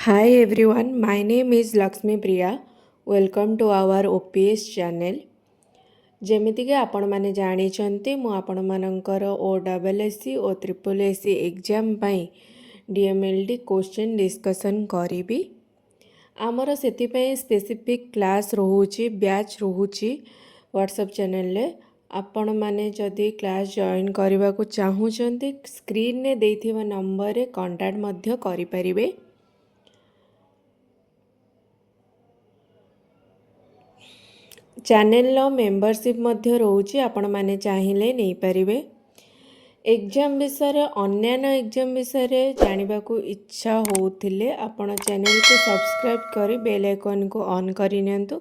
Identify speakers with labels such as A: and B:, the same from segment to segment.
A: Hi everyone, my name is Lakshmi Priya. Welcome to our OPS channel. ଯେମିତିକି ଆପଣମାନେ ଜାଣିଛନ୍ତି ମୁଁ ଆପଣମାନଙ୍କର OSSC ଓ SSC ଏକ୍ଜାମ୍ ପାଇଁ DMLD କୋଶ୍ଚିନ୍ ଡିସ୍କସନ୍ କରିବି। ଆମର ସେଥିପାଇଁ ସ୍ପେସିଫିକ୍ କ୍ଲାସ୍ ରହୁଛି, ବ୍ୟାଚ୍ ରହୁଛି ହ୍ୱାଟ୍ସଆପ୍ ଚ୍ୟାନେଲରେ। ଆପଣମାନେ ଯଦି କ୍ଲାସ୍ ଜଏନ୍ କରିବାକୁ ଚାହୁଁଛନ୍ତି ସ୍କ୍ରିନ୍ରେ ଦେଇଥିବା ନମ୍ବରରେ କଣ୍ଟାକ୍ଟ ମଧ୍ୟ କରିପାରିବେ। ଚ୍ୟାନେଲର ମେମ୍ବରସିପ୍ ମଧ୍ୟ ରହୁଛି, ଆପଣମାନେ ଚାହିଁଲେ ନେଇପାରିବେ। ଏକ୍ଜାମ୍ ବିଷୟରେ ଅନ୍ୟାନ୍ୟ ଏକ୍ଜାମ୍ ବିଷୟରେ ଜାଣିବାକୁ ଇଚ୍ଛା ହେଉଥିଲେ ଆପଣ ଚ୍ୟାନେଲକୁ ସବସ୍କ୍ରାଇବ୍ କରି ବେଲ୍ ଆଇକନ୍କୁ ଅନ୍ କରିନିଅନ୍ତୁ,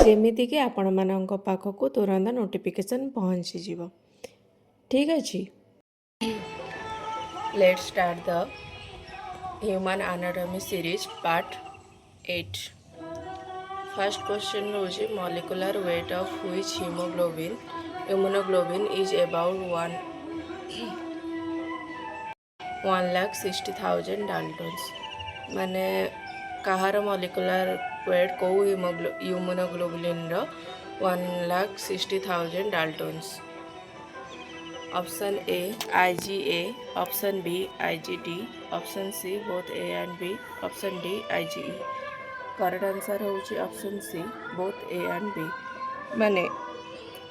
A: ଯେମିତିକି ଆପଣମାନଙ୍କ ପାଖକୁ ତୁରନ୍ତ ନୋଟିଫିକେସନ୍ ପହଞ୍ଚିଯିବ। ଠିକ୍ ଅଛି, let's start the human anatomy series part 8। First question रहुछि molecular weight of which immunoglobulin is about 1,60,000 Daltons। माने कहार molecular weight को immunoglobulin रो 1,60,000 Daltons। Option A IgA, option B IgD, option C both A and B, option D IgE। Correct answer होची option C both A and B. माने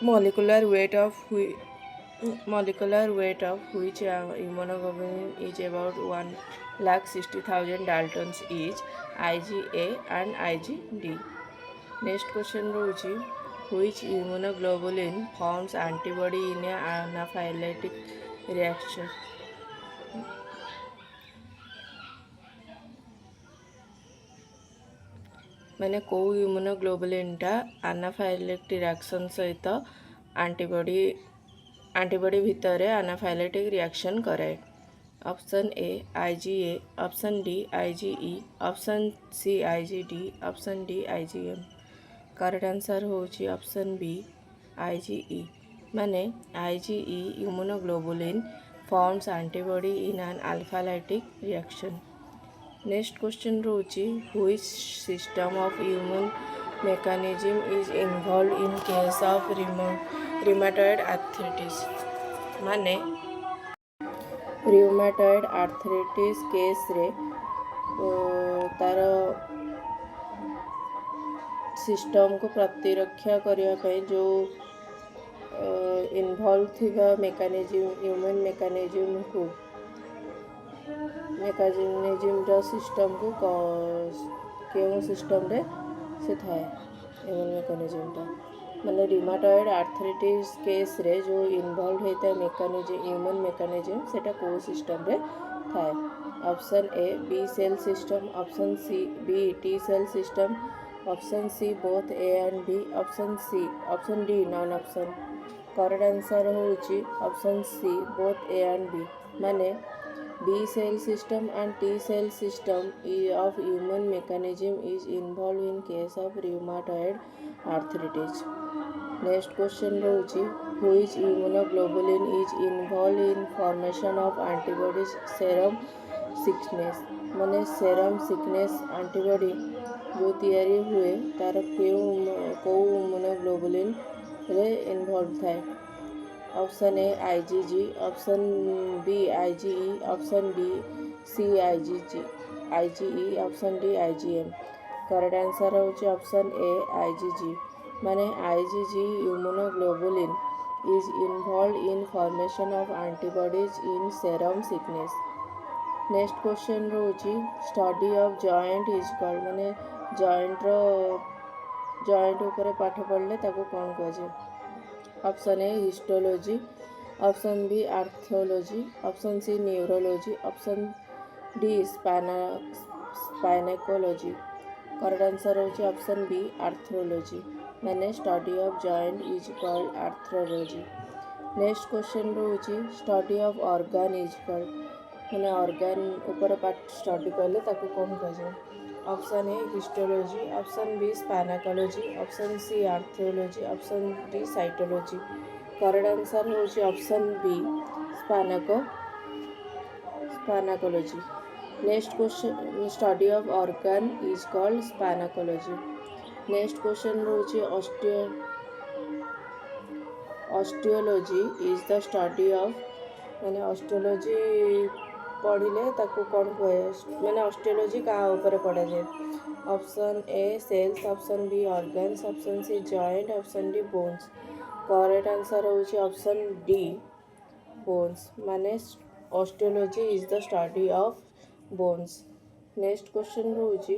A: molecular weight of which immunoglobulin is about 1,60,000 Daltons is IgA and IgD। Next question रहुची which immunoglobulin forms antibody in an anaphylactic reaction। मैंने कौ इम्यूनोग्लोबुलिनटा आनाफाइलेटिक reaction सहित antibody भितर anaphylactic reaction करे। Option A IgA, option D IgE, option C IgD, option D IgM। Correct answer होची option B IgE। माने IgE immunoglobulin forms antibody in an alpha-lytic reaction। Next question रहुछि which system of immune mechanism is involved in case of rheumatoid arthritis। माने rheumatoid arthritis case रे तार system को प्रतिरक्षा करने पे जो इन्वॉल्व थिबा मेकानिज्म ह्यूमन मेकानिज्म रो सिस्टम को केउं सिस्टम रे से थाए ह्यूमन मेकानिज्म माने रिमाटॉइड आर्थराइटिस केस रे जो इन्वॉल्व होता है ह्यूमन मेकानिज्म सेटा को सिस्टम रे थाए। Option A B cell system, option C B T cell system, option C both A and B, option D none option. Correct answer होची option C both A and B. माने B cell system and T cell system of human mechanism is involved in case of rheumatoid arthritis। Next question रहुछि which immunoglobulin is involved in formation of antibodies serum sickness। माने serum sickness antibody जो तैयारी हुए तार को immunoglobulin रे involve थाए। Option A IgG, option B IgE, option D C IgE, option D IgM। Correct answer होची option A IgG। माने IgG immunoglobulin is involved in formation of antibodies in serum sickness। Next question रोची study of joint is called. माने joint ऊपर पाठ पढ़ले ताको कौन कहे। Option A histology, option B arthrology, option C neurology, option D splanchnology. Correct answer होची option B arthrology. मैंने study of joint is called arthrology. Next question रोची study of organ is called. मैंने ऑर्गन ऊपर पाठ study कले ताको कौन कहे। Option A histology, option B splanchnology, option C arthrology, option D cytology. Correct answer होची option B splanchnology. Next question study of organ is called splanchnology. Next question रोचे osteology is the study of माने osteology पढ़िले ताको कौन कहे माने osteology का ऊपर पढ़ा जाए। Option A cells, option B organs, option C joint, option D bones. Correct answer होची ऑप्शन डी बोन्स माने osteology is the study of bones. Next question रोची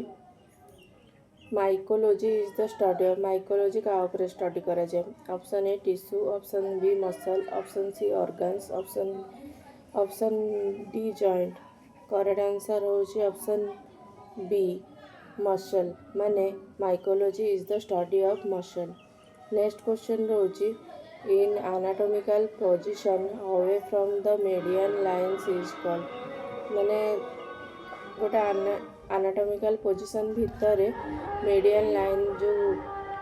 A: mycology is the study of mycology का ऊपर study करा जाए। Option A tissue, option B muscle, option C organs, option D joint. Correct answer होची option B muscle माने mycology is the study of muscle. Next question रोची in anatomical position away from the median lines is called माने गोटे anatomical position भितर median line जो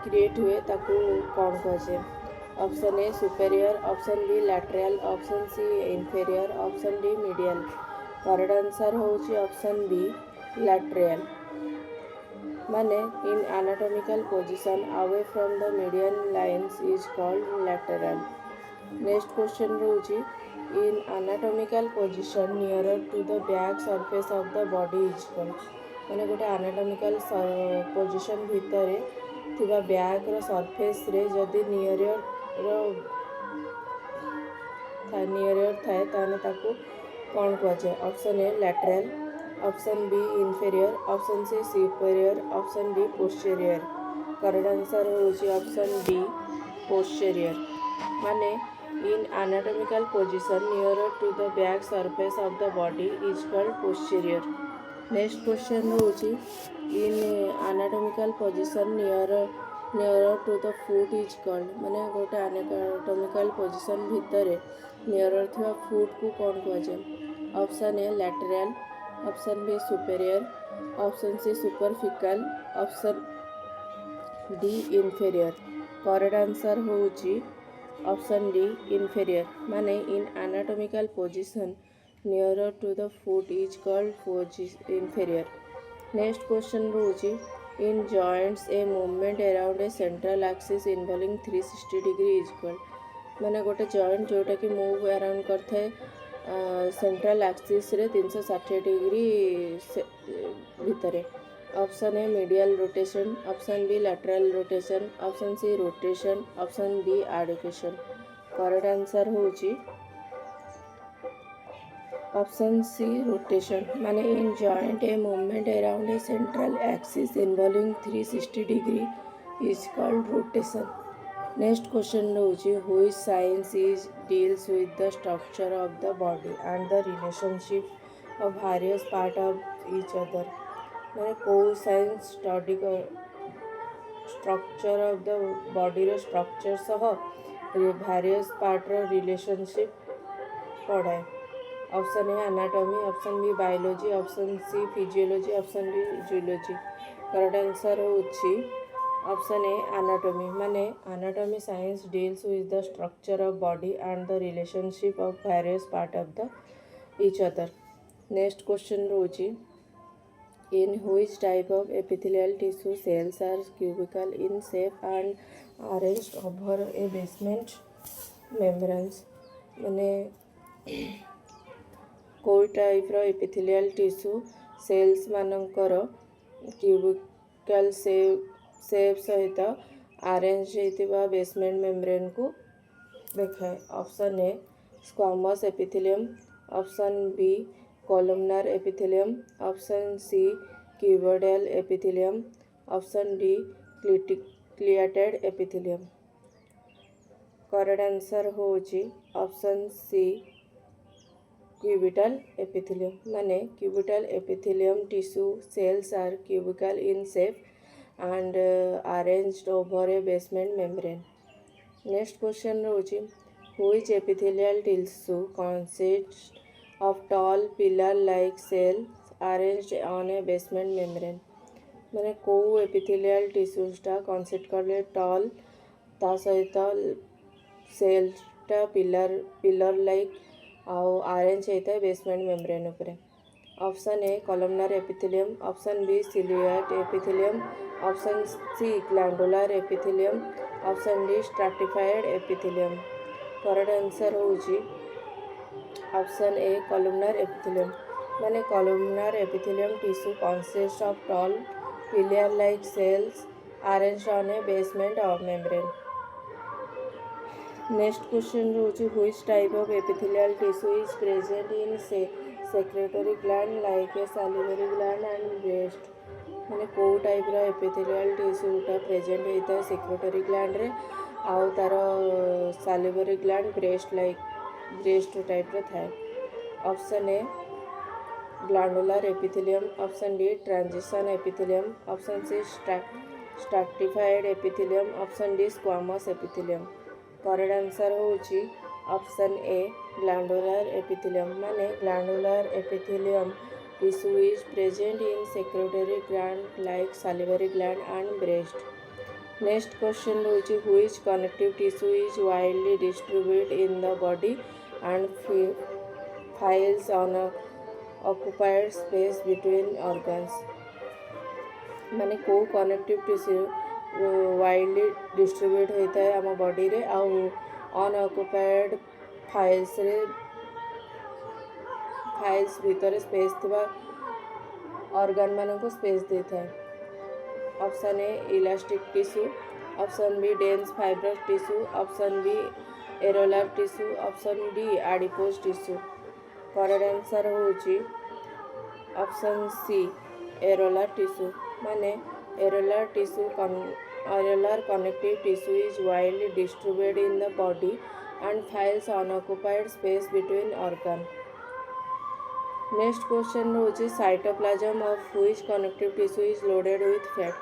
A: create हुए ताकू कौन कहे। Option A superior, option B lateral, option C inferior, option D medial. Correct answer होची ऑप्शन बी लैटरल माने in anatomical position away from the median lines is called lateral. Next question रोची in anatomical position nearer to the back surface of the body is called माने गोटे anatomical position भितर थिबा back रो surface रे जदि nearer थाए ताने ताकू कौन कहे। Option A lateral, option B inferior, option C superior, option D posterior. Correct answer होची ऑप्शन डी पोस्टीरियर माने in anatomical position nearer to the back surface of the body is called posterior. Next question होची in anatomical position nearer to the foot is called माने गोटे anatomical position भितर nearer थिबा foot को कौन कहे। Option A lateral, option B superior, option C superficial, option D inferior. Correct answer होची option D inferior माने in anatomical position nearer to the foot is called inferior. Next question रोची in joints a movement around a central axis involving 360 degree is called माने गोटे joint जोटा कि move around करथे central axis रे 360 degree भितर। Option A medial rotation, option B lateral rotation, option C rotation, option D adduction. Correct answer होची option C rotation माने इन joint a movement around a central axis involving 360 degree is called rotation. Next question रोची which science is deals with the structure of the body and the relationship of various part of each other माने को science study structure of the body रो structure सह various part रो relationship पढ़ाए। Option A anatomy, option B biology, option C physiology, option D zoology. Correct answer होची option A anatomy माने anatomy science deals with the structure of body and the relationship of various part of the each other. Next question रोची in which type of epithelial tissue cells are cubical in shape and arranged over a basement membranes माने कोई type रो epithelial tissue cells मानकर cubical shape सहित arrange होता basement membrane को देखाए। Option A squamous epithelium, option B columnar epithelium, option C cuboidal epithelium, option D ciliated epithelium. Correct answer होची option C cubital epithelium माने cubital epithelium tissue cells are cubical in shape and arranged over a basement membrane. Next question रोची which epithelial tissue consists of tall pillar like cells arranged on a basement membrane माने को epithelial tissueटा consist करे tall ता सहित सेल्सटा pillar like आउ arrange होता है basement membrane उपरे। Option A columnar epithelium, option B ciliate epithelium, option C glandular epithelium, option D stratified epithelium. Correct answer होउची ऑप्शन ए कॉलमनार एपिथेलियम। माने columnar epithelium tissue consist of tall pillar like cells arranged on a basement of membrane. Next question रोचे which type of epithelial tissue is present in secretory gland like a salivary gland and breast. माने को type रो epithelial टिश्यूटा present होता है secretory gland रे आउ तार सालिवरी ग्लैंड ब्रेस्ट टाइप रो थाए। Option A glandular epithelium, option D transition epithelium, option C stratified epithelium, option D squamous epithelium. Correct answer होउची ऑप्शन ए ग्लैंडुलर एपिथेलियम। माने glandular epithelium tissue is present in secretory gland like salivary gland and breast. Next question होउची which connective tissue is widely distributed in the body and files on occupied space between organs. माने को connective tissue widely distribute होता है आम body रे आउ unoccupied files भितर space थिबा ऑर्गन मान को स्पेस देता है। Option A elastic tissue, option B dense fibrous tissue, option B areolar tissue, option D adipose tissue. Correct answer होउची ऑप्शन सी एरोलर टिश्यू। माने areolar connective tissue is widely distributed in the body and fills unoccupied space between organ. Next question होची cytoplasm of which connective tissue is loaded with fat।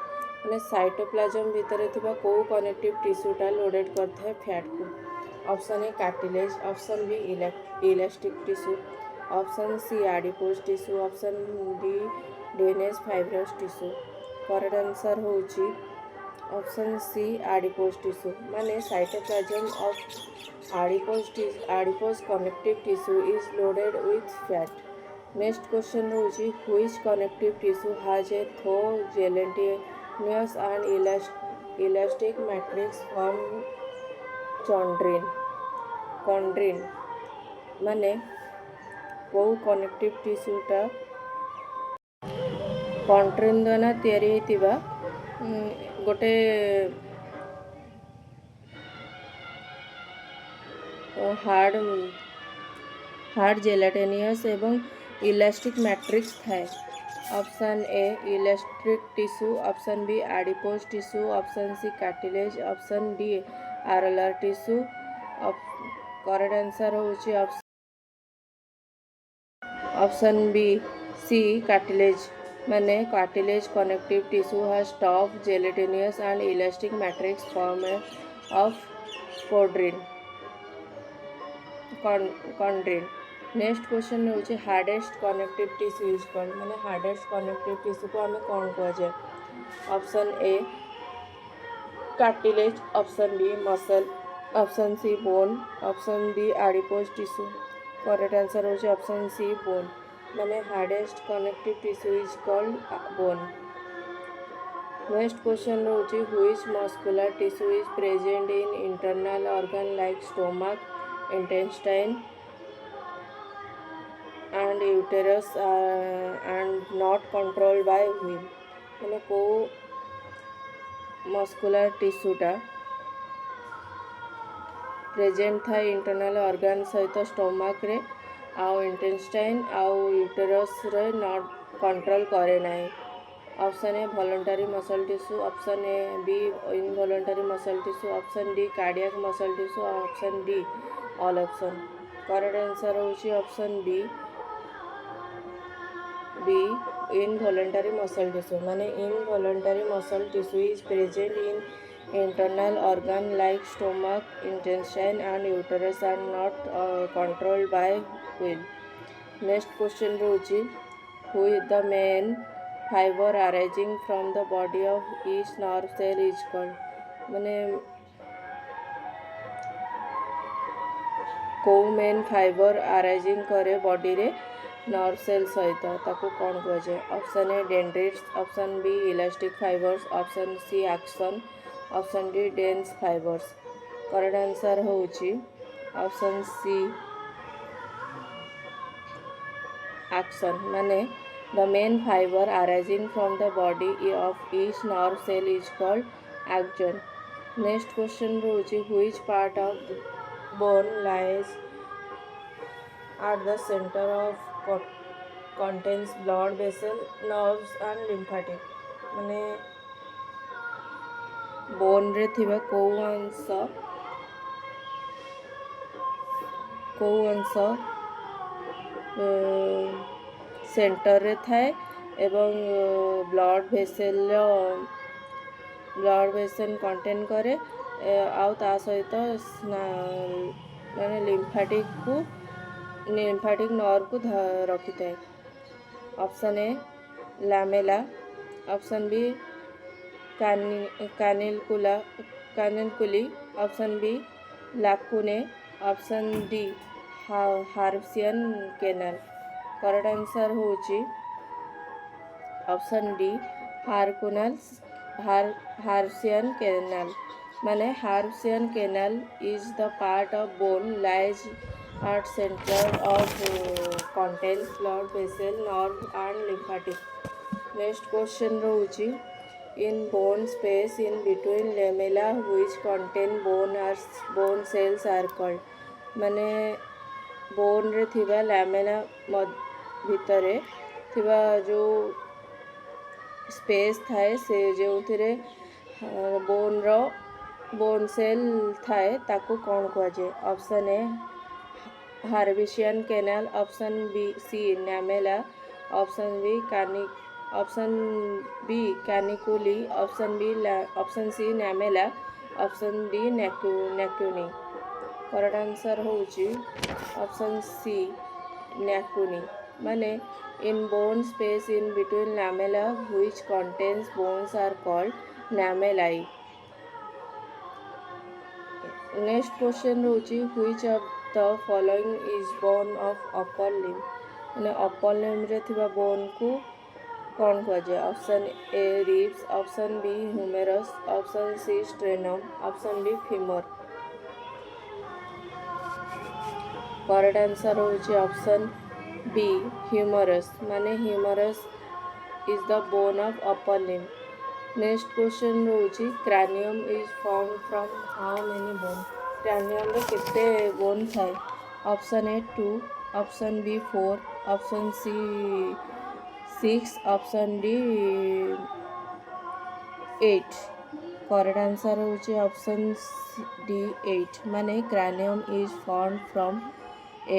A: माने cytoplasm भितर थिबा को connective टिश्यूटा loaded करता है fat को। Option A cartilage, option B elastic tissue, option C adipose tissue, option D dense fibrous tissue. Correct answer होउची option C adipose tissue. माने cytoplasm of adipose connective tissue is loaded with fat. Next question होउची which connective tissue has a tough gelatinous and elastic matrix from chondrin. माने को connective टिश्यूटा कॉन्ट्रिन द्वारा तैयारी होइतिबा गोटे hard gelatinous एवं elastic matrix थाए। Option A elastic tissue, option B adipose tissue, option C cartilage, option D areolar tissue. Correct answer होउची option B C cartilage. माने cartilage connective tissue has tough gelatinous and elastic matrix form of chondrin। Next question होउची hardest connective tissue is called. माने hardest connective tissue को आमे कौन कह जाए। Option A cartilage, option B muscle, option C bone, option D adipose tissue. Correct answer होउची option C bone. माने hardest connective tissue is called bone. Next question होउची which muscular tissue is present in internal organ like stomach, intestine and uterus and not controlled by whim. माने को muscular टिश्यूटा present था internal organ सहित stomach रे आउ intestine आउ uterus रे नॉट कंट्रोल करे नाही। Option A voluntary muscle tissue, option A B involuntary muscle tissue, option D cardiac muscle tissue, option D all option. Correct answer होउची option B involuntary muscle tissue. माने involuntary muscle tissue is present in internal organ like stomach, intestine and uterus are not controlled by will। Next question होउची who is the main fiber arising from the body of each nerve cell is called। माने को main fibre arising करे body रे nerve cell सहित ताकू कौन कहुए option A dendrites option B elastic fibres option C axon option D dense fibres correct answer होउची option C axon माने the main fiber arising from the body of each nerve cell is called axon. Next question रहुची which part of the bone lies at the center of contains blood vessel nerves and lymphatic माने bone रे थिबा को अंश centre रे थाए एवं blood vessel contain करे आउ ता सहित माने लिम्फाटिक नर्व को रखी थाए option A lamella option B canaliculi option B lacunae option D Haversian canal correct answer होची ऑप्शन डी हार्सियन कैनाल माने Haversian canal is the part of bone lies at center of contains blood vessel nerve and lymphatic. Next question रहुची in bone space in between lamella which contain bone cells are called माने bone रे थिबा lamella भितरे थिबा जो space थाए से जो थिरे bone cell थाए ताको कौन कहुए option A Haversian canal option B C lamella option B canaliculi option C lamella option D lacunae correct answer होची ऑप्शन सी नेक्यूनी माने in bone space in between lamella which contains bones are called lamellae next question रोची which of the following is bone of upper limb माने upper limb रे थिबा bone को कौन कहुए option A ribs option B humerus option C स्ट्रेनम option D femur correct answer होची option B humerus माने humerus is the bone of upper limb next question रोची cranium is form from how many bone cranium रे केते bone थाए option A 2 option B 4 option C 6 option D 8 correct answer होची option D 8 माने cranium is form from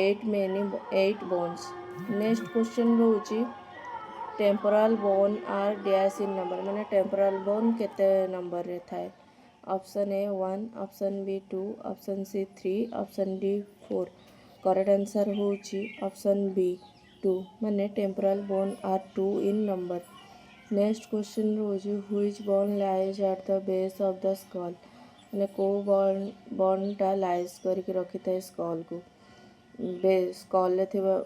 A: 8 bones next question रोची temporal bone are dash in number माने temporal bone केते number रे थाए option A 1 option B 2 option C 3 option D 4 correct answer होची option B 2 माने temporal bone are 2 in number next question होची which bone lies at the base of the skull माने को bone टा lies करके रखी थाए स्कल को स्कल ले थिबा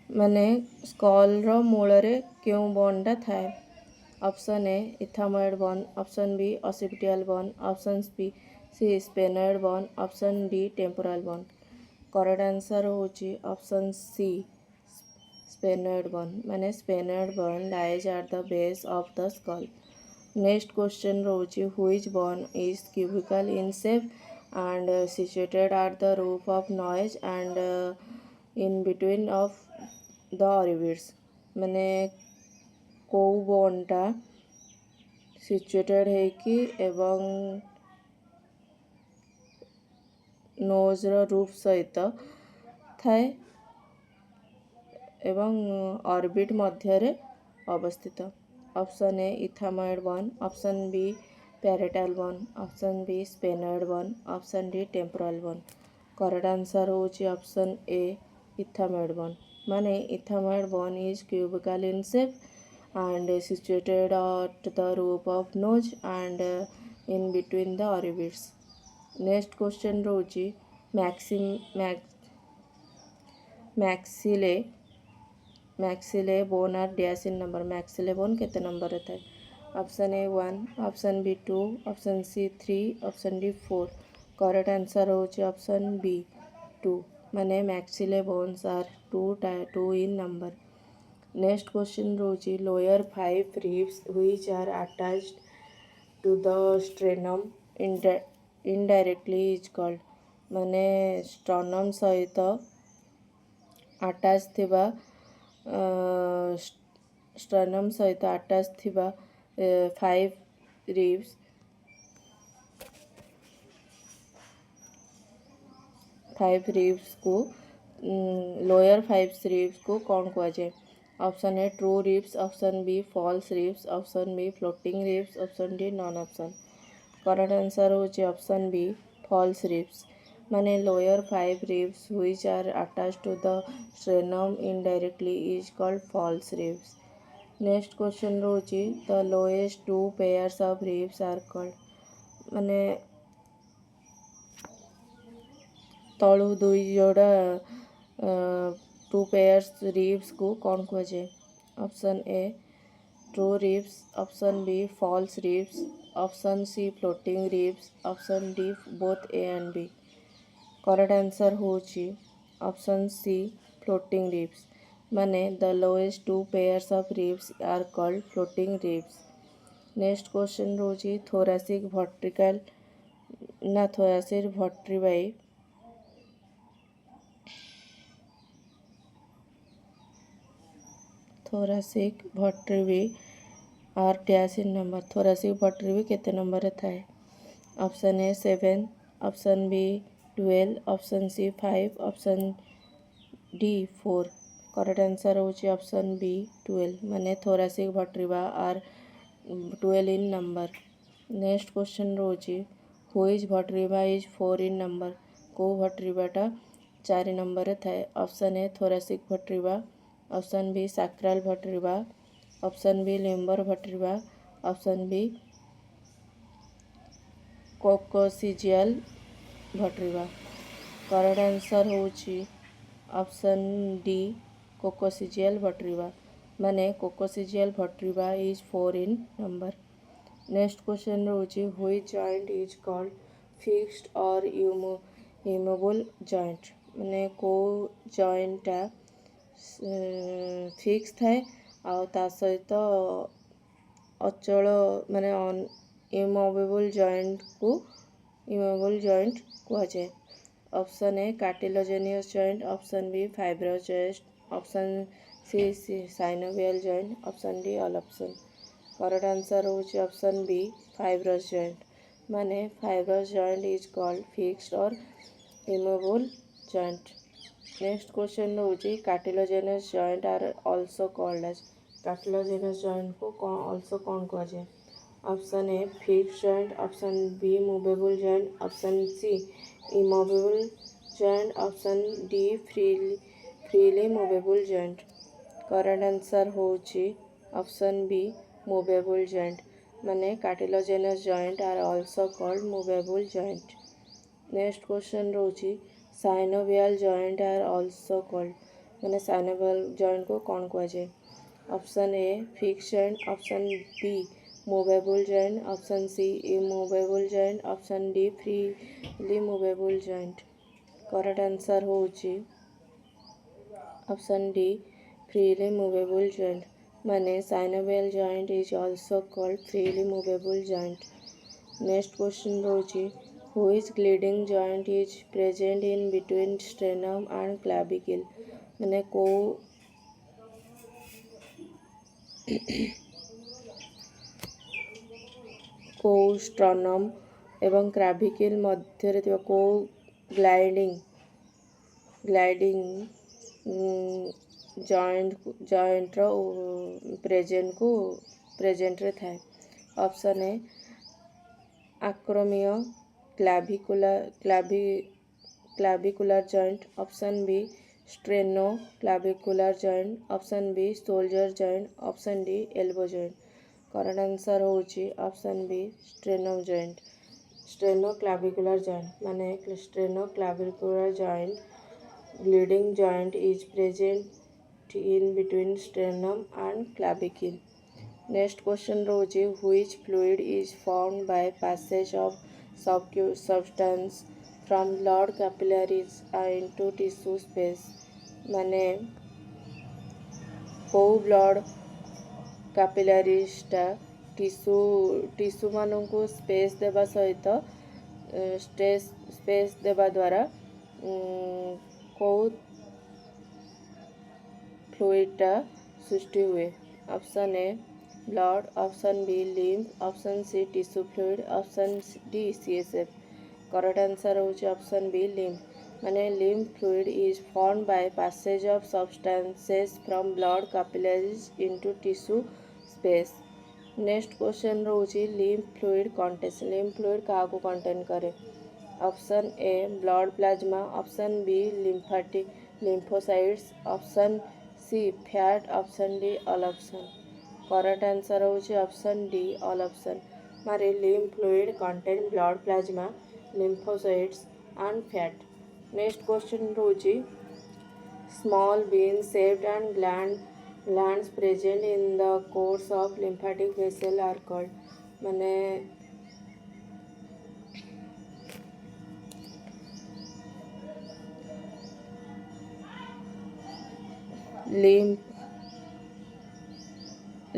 A: माने स्कल रो मूल रे क्यों बोनटा थाए option A ethmoid bone option B occipital bone option B C sphenoid bone option D temporal bone correct answer होची ऑप्शन सी स्पेनॉइड बोन माने sphenoid bone lies at the base of the skull next question रोची which bone is cubical in shape and situated at the roof of nose and in between of the orbits माने को बोनटा situated है कि एवं knows रो roof सहित थाए एवं orbit मध्य रे अवस्थित option A ethmoid bone option B parietal bone option B sphenoid bone option D temporal bone correct answer होची ऑप्शन ए इथामॉइड बोन माने ethmoid bone is cubical in shape and situated at the roof of nose and in between the orbits next question रोची maxillae maxillae bone are dash in number maxillae bone केते number रे थाए option A 1 option B 2 option C 3 option D 4 correct answer होची option B 2 माने maxillae bones are 2 in number next question रोची lower 5 ribs which are attached to the sternum indirectly is called माने sternum सहित attach थिबा स्ट्रनम सहित attach थिबा 5 ribs को lower 5 ribs को कौन कहा जाए option A true ribs option B false ribs option B floating ribs option D none option correct answer होची ऑप्शन बी फॉल्स रिब्स माने lower 5 ribs which are attached to the sternum indirectly is called false ribs next question रोची the lowest 2 pairs of ribs are called माने तलू 2 जोड़ा 2 pairs ribs को कौन कहा जाए option A true ribs option B false ribs option C floating ribs option D both A and B correct answer होची option C floating ribs माने the lowest 2 pairs of ribs are called floating ribs next question रोची thoracic vertical ना thoracic vertebrae thoracic vertebrae are dash in number thoracic vertebrae केते number रे थाए option A 7 option B 12 option C 5 option D 4 correct answer होची option B 12 माने thoracic vertebra are 12 in number next question रोची which vertebra is 4 in number को वर्टिब्राटा 4 number रे थाए option A thoracic vertebra option B sacral vertebra option B lumbar vertebra option B coccygeal vertebra correct answer होची option D coccygeal vertebra माने coccygeal vertebra is 4 in number next question रोची which joint is called fixed और immovable joint माने को जॉइंटा fix थाए आ ता सहित अचल माने इमूवेबल जॉइंट कहा जाए option A cartilaginous joint option B fibrous joint option C synovial joint option D all option correct answer होची ऑप्शन बी फाइब्रस जॉइंट माने fibrous joint is called fixed और इमूवेबल जॉइंट नेक्स्ट क्वेश्चन होची cartilaginous joint are also called as cartilaginous joint को also कौन कहा जाए option A fixed joint option B movable joint option C immovable joint option D freely movable joint correct answer होची option B movable joint माने cartilaginous joint are also called movable joint next question रोची synovial joint are also called माने synovial joint को कौन कहा जाए option A fixed joint option B movable joint option C immovable joint option D freely movable joint correct answer होची option D freely movable joint माने synovial joint is also called freely movable joint next question रोची which gliding joint is present in between sternum and clavicle माने को स्ट्रनम एवं clavicle मध्य रे थिबा को gliding joint रो present रे थाए option A acromioclavicular joint option B sternoclavicular joint option B shoulder joint option D elbow joint correct answer होची option B sterno joint sternoclavicular joint माने sternoclavicular joint gliding joint is present in between sternum and clavicle. Next question रोचे which fluid is formed by passage of substance from blood capillaries into tissue space माने को blood कैपिलरीजटा tissue मानू space देवा सहित space देवा द्वारा को फ्लूइडटा सृष्टि हुए। Option A blood, option B lymph, option C tissue fluid, option D CSF. Correct answer होची ऑप्शन बी लिम्फ माने lymph fluid is formed by passage of substances from blood capillaries into tissue space. Next question रोची lymph fluid contains lymph fluid क्या contain करे। Option A blood plasma, option B lymphatic lymphocytes, option C fat, option D all option. Correct answer होची option D all option मारे lymph fluid contain blood plasma lymphocytes and fat। next question रोची small bean shaped and glands present in the course of lymphatic vessel are called माने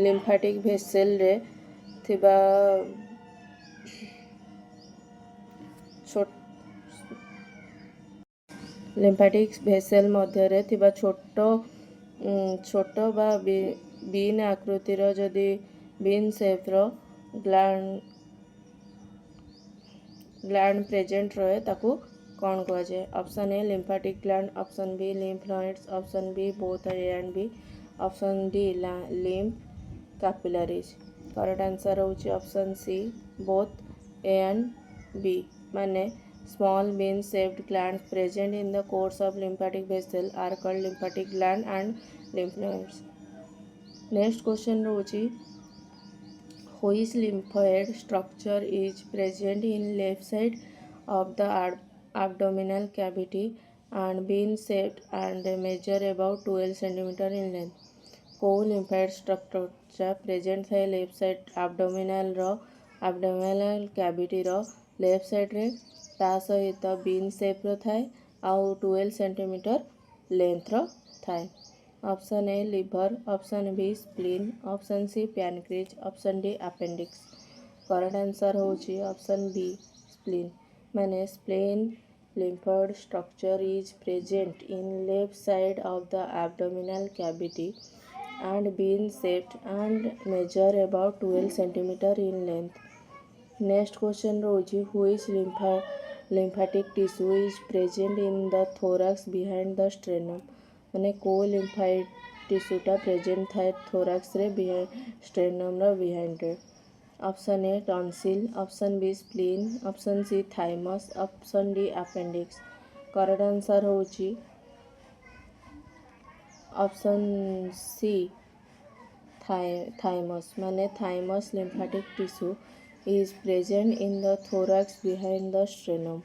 A: lymphatic vessel रे थिबा lymphatic vessel मध्य थिबा छोट बा been आकृतिर जदि been शेप्र gland present रहे ताकू कौन कह जाए। Option A lymphatic gland, option B lymph nodes, option B both A and B, option D lymph capillaries. Correct answer होची option C both A and B माने small bean shaped glands present in the course of lymphatic vessel are called lymphatic gland and lymph nodes। next question रोची which lymphoid structure is present in left side of the abdominal cavity and bean shaped and measure about 12 cm in length। को lymphoid structure present है left side abdominal cavity रो left side रे ता सहित bean shape थाए आउ 12 cm length थाए। Option A liver, option B spleen, option C pancreas, option D appendix. Correct answer होची ऑप्शन बी स्प्लीन माने spleen lymphoid structure is present in left side of the abdominal cavity and bean shaped and measure about 12 cm in length। next question रोची which lymphatic tissue is present in the thorax behind the sternum माने को lymphatic टिश्यूटा present थाए thorax रे sternum रो behind रे। Option A tonsil, option B spleen, option C thymus, option D appendix. Correct answer होची option C thymus माने thymus lymphatic tissue is present in the thorax behind the sternum।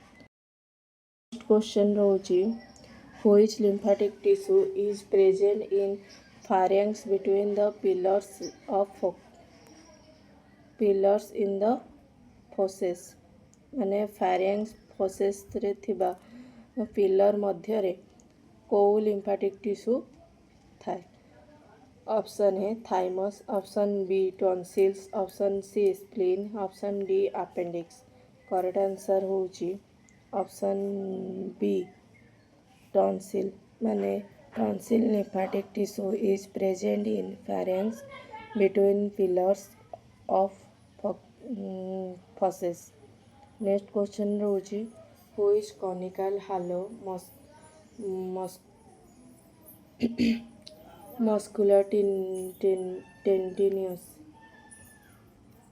A: next question रोची which lymphatic tissue is present in pharynx between the pillars in the fauces माने pharynx fauces रे थिबा pillar मध्य रे को lymphatic tissue थाए। Option A thymus, option B tonsils, option C spleen, option D appendix. Correct answer होची option B tonsil माने tonsil lymphatic tissue is present in pharynx between pillars of fauces। next question रोची which conical hollow muscular tendinous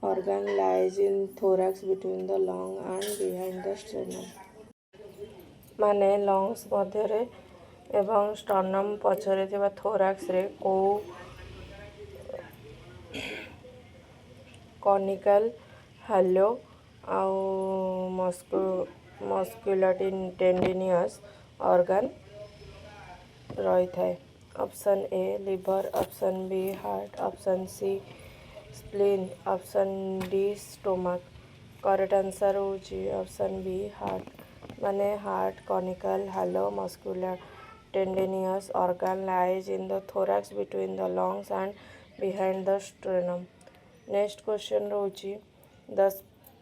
A: organ lies in thorax between the lung and behind the sternum माने lungs मध्य रे एवं sternum पछरे थिबा thorax रे को conical hollow आउ muscular tendinous organ रही थाए। Option A liver, option B heart, option C spleen, option D stomach. Correct answer होची ऑप्शन बी हार्ट। माने heart conical hollow muscular tendinous organ lies in the thorax between the lungs and behind the sternum. Next question रोची the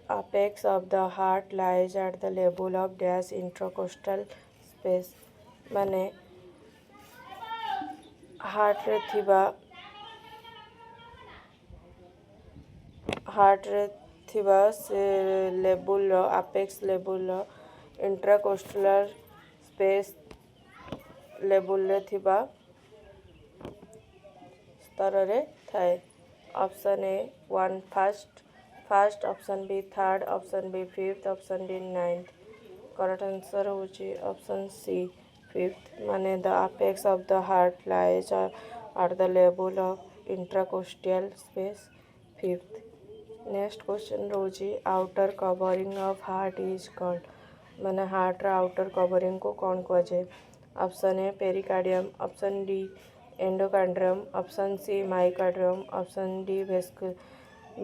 A: apex of the heart lies at the level of dash intercostal space। माने heart रे थिबा से लेबुल apex लेबुल इंट्राकोस्टुलर space लेबुल रे थिबा स्तर रे थाए। Option A 1 first, option B third, option B fifth, option D ninth. Correct answer होची ऑप्शन सी फिफ्थ। माने the apex of the heart lies at the level of intercostal space fifth। Next question रोची outer covering of heart is called. माने heart रा outer covering को कौन कहुए। Option A pericardium, option D endocardium, option C myocardium, option D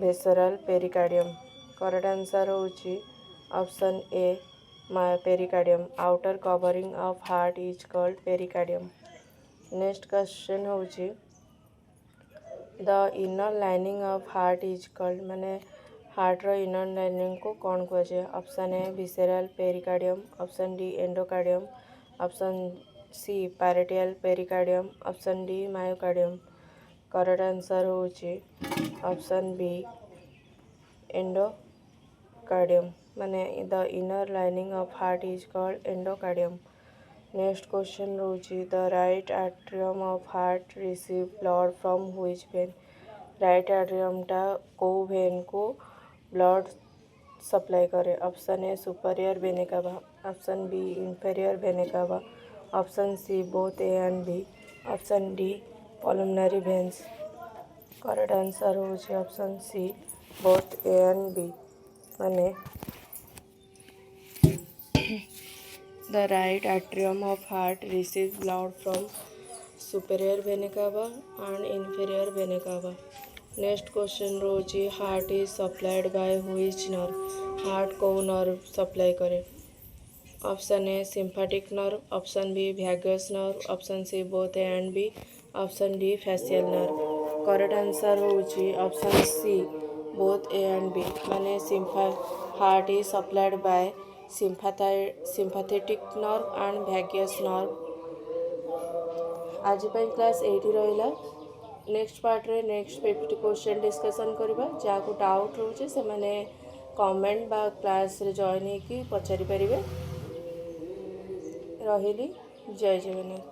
A: visceral pericardium. Correct answer होची option A pericardium. Outer covering of heart is called pericardium. Next question होची the inner lining of heart is called. माने heart रो inner lining को कौन कहुए। Option A visceral pericardium, option D endocardium, option C parietal pericardium, option D myocardium. Correct answer होची option B endocardium. माने the inner lining of heart is called endocardium. Next question रोची the right atrium of heart receive blood from which vein. Right atrium टा को vein को blood supply करे। Option A superior vena cava, option B inferior vena cava, option C both A and B, option D pulmonary veins. Correct answer होची option C both A and B. माने the right atrium of heart receives blood from superior vena cava and inferior vena cava। Next question रोची heart is supplied by which nerve. Heart को nerve supply करे। Option A sympathetic nerve, option B vagus nerve, option C both A and B, option D facial nerve. Correct answer होची option C both A and B. माने heart is supplied by sympathetic nerve and vagus nerve। आज class एटी रहा। Next part रे next 50 question discussion करबा। जाको doubt होचे से माने कमेंट बा क्लास रे जॉइन होकी पचारि परिबे। रहिली जय जगन्नाथ।